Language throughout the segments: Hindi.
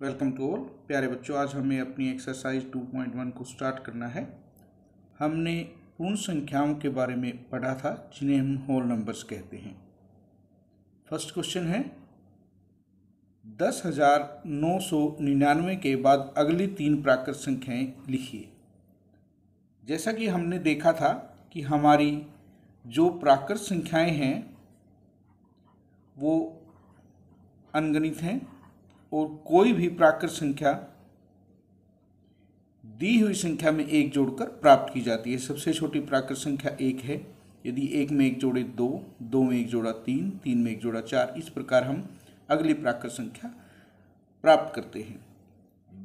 वेलकम टू ऑल प्यारे बच्चों। आज हमें अपनी एक्सरसाइज 2.1 को स्टार्ट करना है। हमने पूर्ण संख्याओं के बारे में पढ़ा था जिन्हें हम होल नंबर्स कहते हैं। फर्स्ट क्वेश्चन है 10,999 के बाद अगली तीन प्राकृत संख्याएं लिखिए। जैसा कि हमने देखा था कि हमारी जो प्राकृत संख्याएं हैं वो अनगणित हैं और कोई भी प्राकृत संख्या दी हुई संख्या में एक जोड़कर प्राप्त की जाती है। सबसे छोटी प्राकृत संख्या एक है। यदि एक में एक जोड़े दो, दो में एक जोड़ा तीन, तीन में एक जोड़ा चार, इस प्रकार हम अगली प्राकृत संख्या प्राप्त करते हैं।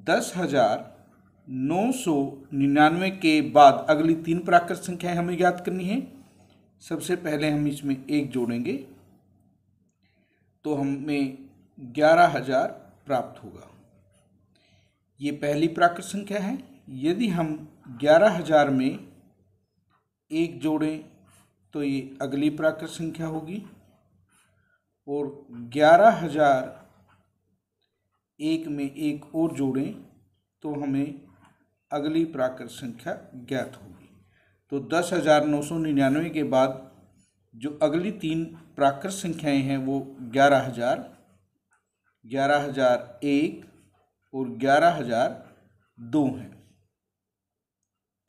10,999 के बाद अगली तीन प्राकृत संख्याएं हमें ज्ञात करनी है। सबसे पहले हम इसमें एक जोड़ेंगे तो हमें 11,000 प्राप्त होगा। ये पहली प्राकृत संख्या है। यदि हम 11,000 में एक जोड़ें तो ये अगली प्राकृत संख्या होगी और 11,001 में एक और जोड़ें तो हमें अगली प्राकृत संख्या ज्ञात होगी। तो 10,999 के बाद जो अगली तीन प्राकृत संख्याएं हैं वो 11,000, 11,001 और 11,002 हैं।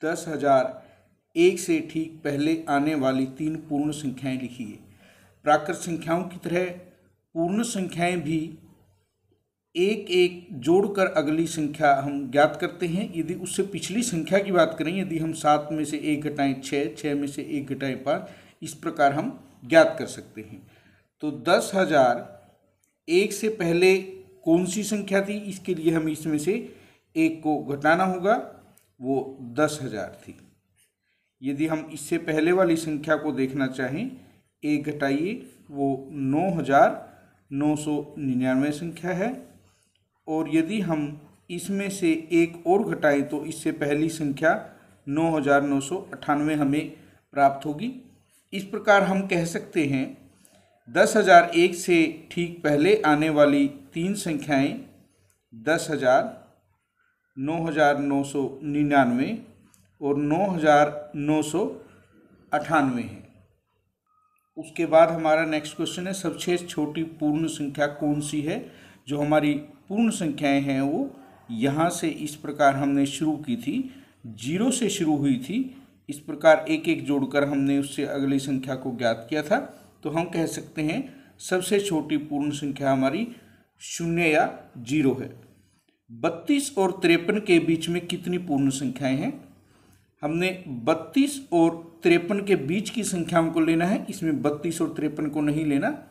10,001 से ठीक पहले आने वाली तीन पूर्ण संख्याएं लिखिए। प्राकृत संख्याओं की तरह पूर्ण संख्याएं भी एक एक जोड़कर अगली संख्या हम ज्ञात करते हैं। यदि उससे पिछली संख्या की बात करें, यदि हम 7 में से 1 घटाएं 6, 6 में से 1 घटाएं 5, इस प्रकार हम ज्ञात कर सकते हैं। तो 10,001 से पहले कौन सी संख्या थी, इसके लिए हमें इसमें से एक को घटाना होगा, वो 10,000 थी। यदि हम इससे पहले वाली संख्या को देखना चाहें, एक घटाइए, वो 9,999 संख्या है। और यदि हम इसमें से एक और घटाएं तो इससे पहली संख्या 9,998 हमें प्राप्त होगी। इस प्रकार हम कह सकते हैं 10,001 से ठीक पहले आने वाली तीन संख्याएं 10,000, 9,999 और 9,998 हैं। उसके बाद हमारा नेक्स्ट क्वेश्चन है सबसे छोटी पूर्ण संख्या कौन सी है। जो हमारी पूर्ण संख्याएं हैं वो यहाँ से इस प्रकार हमने शुरू की थी, 0 से शुरू हुई थी। इस प्रकार एक एक जोड़कर हमने उससे अगली संख्या को ज्ञात किया था। तो हम कह सकते हैं सबसे छोटी पूर्ण संख्या हमारी 0 या 0 है। 32 और 53 के बीच में कितनी पूर्ण संख्याएं हैं? हमने 32 और 53 के बीच की संख्याओं को लेना है। इसमें 32 और 53 को नहीं लेना।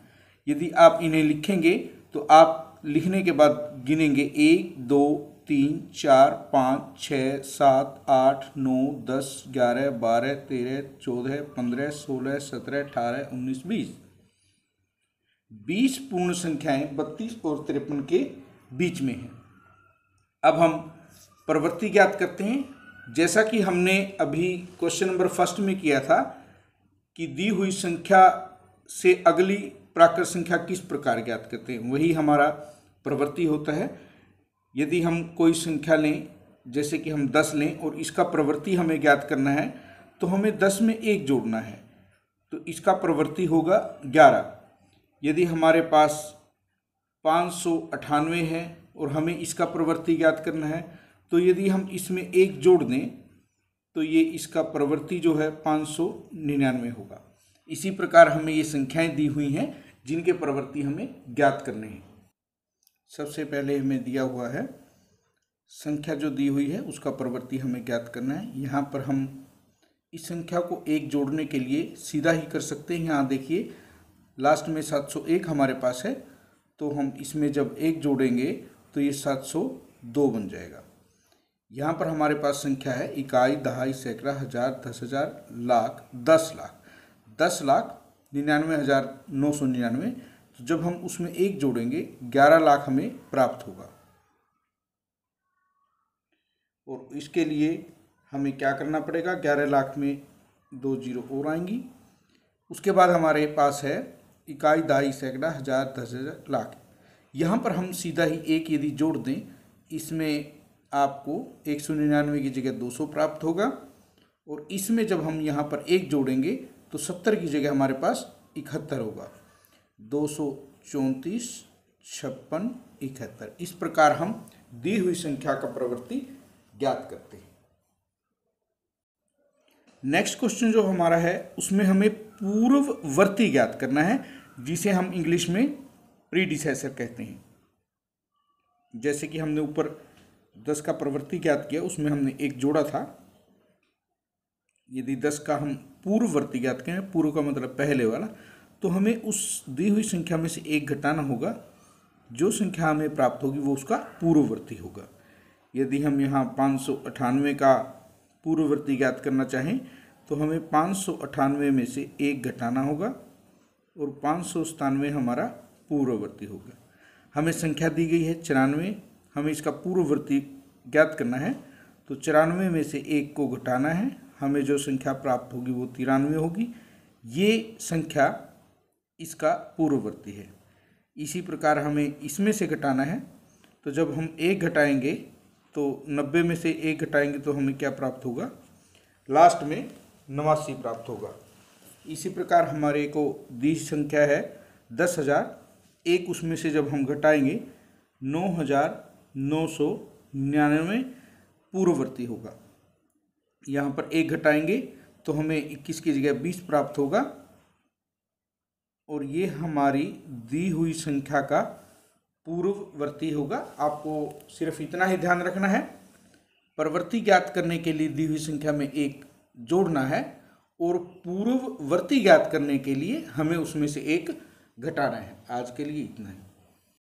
यदि आप इन्हें लिखेंगे तो आप लिखने के बाद गिनेंगे 1, 2, 3, 4, 5, 6, 7, 8, 9, 10, 11, 12, 13, 14, 15, 16, 17, 18, 19, 20। 20 पूर्ण संख्याएं 32 और 53 के बीच में हैं। अब हम प्रवृत्ति ज्ञात करते हैं। जैसा कि हमने अभी क्वेश्चन नंबर फर्स्ट में किया था कि दी हुई संख्या से अगली प्राकृत संख्या किस प्रकार ज्ञात करते हैं, वही हमारा प्रवृत्ति होता है। यदि हम कोई संख्या लें, जैसे कि हम 10 लें और इसका प्रवृत्ति हमें ज्ञात करना है तो हमें 10 में एक जोड़ना है, तो इसका प्रवृत्ति होगा 11। यदि हमारे पास 598 है और हमें इसका प्रवृत्ति ज्ञात करना है तो यदि हम इसमें एक जोड़ दें तो ये इसका प्रवृत्ति जो है 599 होगा। इसी प्रकार हमें ये संख्याएं दी हुई हैं जिनके प्रवृत्ति हमें ज्ञात करने हैं। सबसे पहले हमें दिया हुआ है संख्या जो दी हुई है उसका प्रवृत्ति हमें ज्ञात करना है। यहाँ पर हम इस संख्या को एक जोड़ने के लिए सीधा ही कर सकते हैं। यहाँ देखिए लास्ट में 701 हमारे पास है, तो हम इसमें जब एक जोड़ेंगे तो ये 702 बन जाएगा। यहाँ पर हमारे पास संख्या है इकाई, दहाई, सैकड़ा, हजार, 10,000, लाख, 10 लाख। 10,99,999। तो जब हम उसमें एक जोड़ेंगे 11 लाख हमें प्राप्त होगा। और इसके लिए हमें क्या करना पड़ेगा, 11 लाख में 2 जीरो और आएंगी। उसके बाद हमारे पास है इकाई, दहाई, सैकड़ा, हजार, 10,000, लाख। यहाँ पर हम सीधा ही एक यदि जोड़ दें, इसमें आपको 199 की जगह 200 प्राप्त होगा, और इसमें जब हम यहाँ पर एक जोड़ेंगे तो 70 की जगह हमारे पास 71 होगा। 234, 56, 71, इस प्रकार हम दी हुई संख्या का प्रवृत्ति ज्ञात करते हैं। नेक्स्ट क्वेश्चन जो हमारा है उसमें हमें पूर्ववर्ती ज्ञात करना है, जिसे हम इंग्लिश में प्रीडिसेसर कहते हैं। जैसे कि हमने ऊपर 10 का प्रवृत्ति ज्ञात किया, उसमें हमने एक जोड़ा था। यदि 10 का हम पूर्ववर्ती ज्ञात करें, पूर्व का मतलब पहले वाला, तो हमें उस दी हुई संख्या में से एक घटाना होगा। जो संख्या हमें प्राप्त होगी वो उसका पूर्ववर्ती होगा। यदि हम यहाँ 598 का पूर्ववर्ती ज्ञात करना चाहें तो हमें 598 में से एक घटाना होगा और 597 हमारा पूर्ववर्ती होगा। हमें संख्या दी गई है 94, हमें इसका पूर्ववर्ती ज्ञात करना है, तो 94 में से एक को घटाना है, हमें जो संख्या प्राप्त होगी वो 93 होगी। ये संख्या इसका पूर्ववर्ती है। इसी प्रकार हमें इसमें से घटाना है, तो जब हम एक घटाएंगे तो 90 में से एक घटाएंगे तो हमें क्या प्राप्त होगा, लास्ट में 89 प्राप्त होगा। इसी प्रकार हमारे को दी संख्या है 10,000, एक उसमें से जब हम घटाएंगे 9,999 पूर्ववर्ती होगा। यहाँ पर एक घटाएंगे तो हमें 21 की जगह 20 प्राप्त होगा, और ये हमारी दी हुई संख्या का पूर्ववर्ती होगा। आपको सिर्फ इतना ही ध्यान रखना है, प्रवृत्ति ज्ञात करने के लिए दी हुई संख्या में एक जोड़ना है, और पूर्ववर्ती ज्ञात करने के लिए हमें उसमें से एक घटाना है। आज के लिए इतना ही।